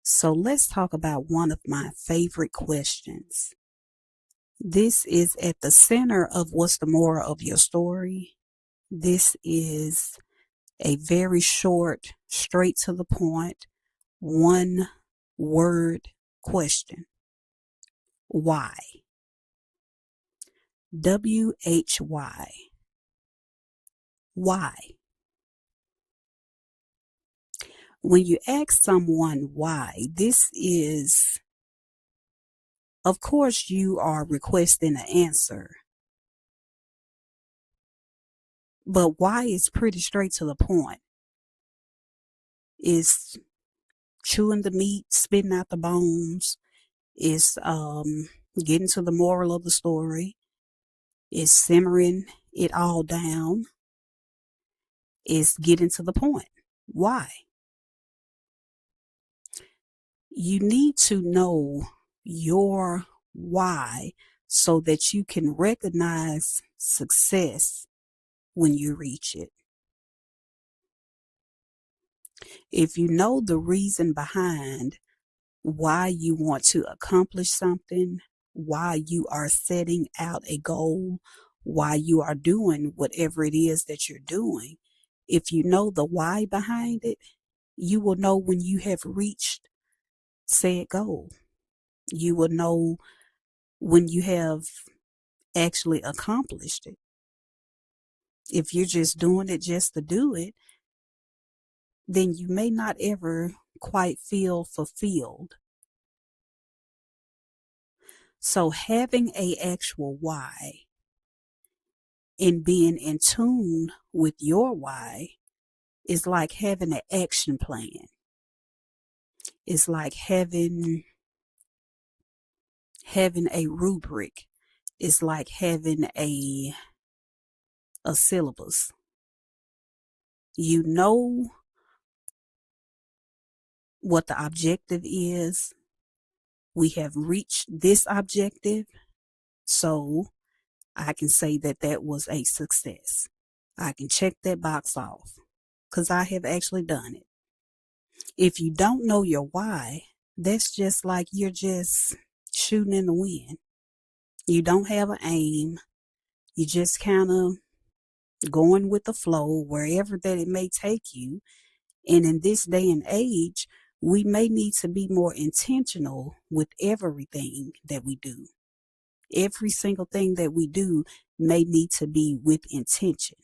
So let's talk about one of my favorite questions. This is at the center of what's the moral of your story. This is a very short, straight to the point, one word question. Why? WHY. Why? When you ask someone why, this is, of course, you are requesting an answer. But why is pretty straight to the point. It's chewing the meat, spitting out the bones. It's getting to the moral of the story. It's simmering it all down. It's getting to the point. Why? You need to know your why so that you can recognize success when you reach it. If you know the reason behind why you want to accomplish something, why you are setting out a goal, why you are doing whatever it is that you're doing, if you know the why behind it, you will know when you have reached said goal. You will know when you have actually accomplished it. If you're just doing it just to do it, then you may not ever quite feel fulfilled. So having a actual why and being in tune with your why is like having an action plan. It's like having a rubric. It's like having a syllabus. You know what the objective is. We have reached this objective, so I can say that that was a success. I can check that box off because I have actually done it. If you don't know your why, that's just like you're just shooting in the wind. You don't have an aim. You just kind of going with the flow wherever that it may take you. And in this day and age, we may need to be more intentional with everything that we do. Every single thing that we do may need to be with intention.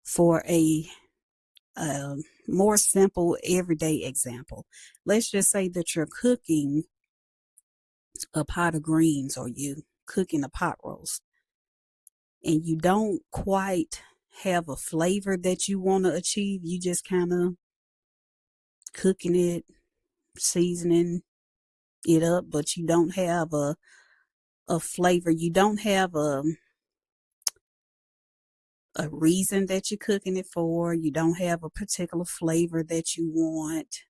For a more simple everyday example, let's just say that you're cooking a pot of greens or you cooking a pot roast and you don't quite have a flavor that you want to achieve. You just kind of cooking it, seasoning it up, but you don't have a flavor. You don't have a reason that you're cooking it for. You don't have a particular flavor that you want.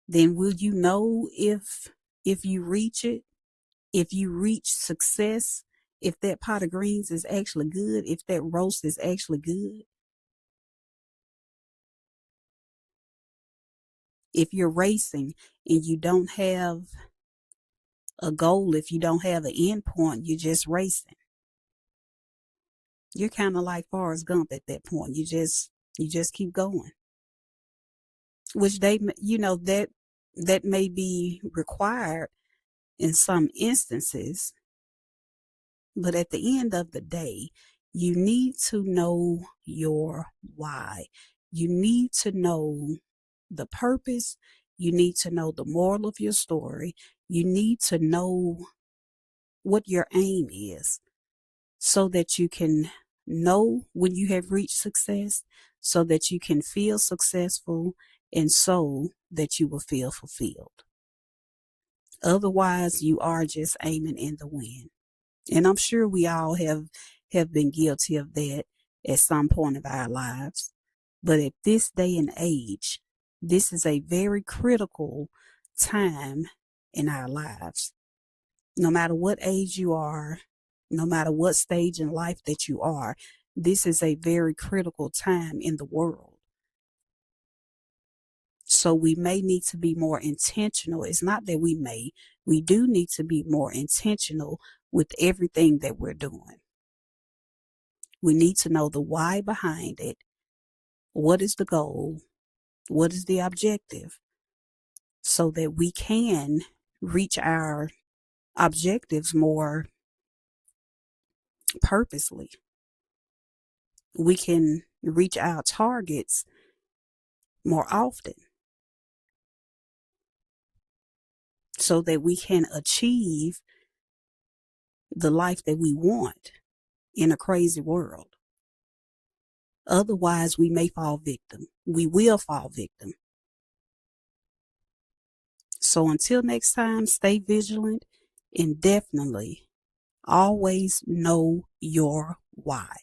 Then will you know if you reach it, if you reach success, if that pot of greens is actually good, if that roast is actually good? If you're racing and you don't have a goal, if you don't have an end point, you're just racing. You're kind of like Forrest Gump at that point. You just keep going. Which that may be required in some instances, but at the end of the day, you need to know your why. You need to know the purpose. You need to know the moral of your story. You need to know what your aim is so that you can know when you have reached success, so that you can feel successful, and so that you will feel fulfilled. Otherwise, you are just aiming in the wind. And I'm sure we all have been guilty of that at some point of our lives. But at this day and age, this is a very critical time in our lives. No matter what age you are, no matter what stage in life that you are, This is a very critical time in the world. So we may need to be more intentional. It's not that we do need to be more intentional with everything that we're doing. We need to know the why behind it. What is the goal? What is the objective? So that we can reach our objectives more purposely. We can reach our targets more often so that we can achieve the life that we want in a crazy world. Otherwise, we may fall victim. We will fall victim. So until next time, stay vigilant and definitely always know your why.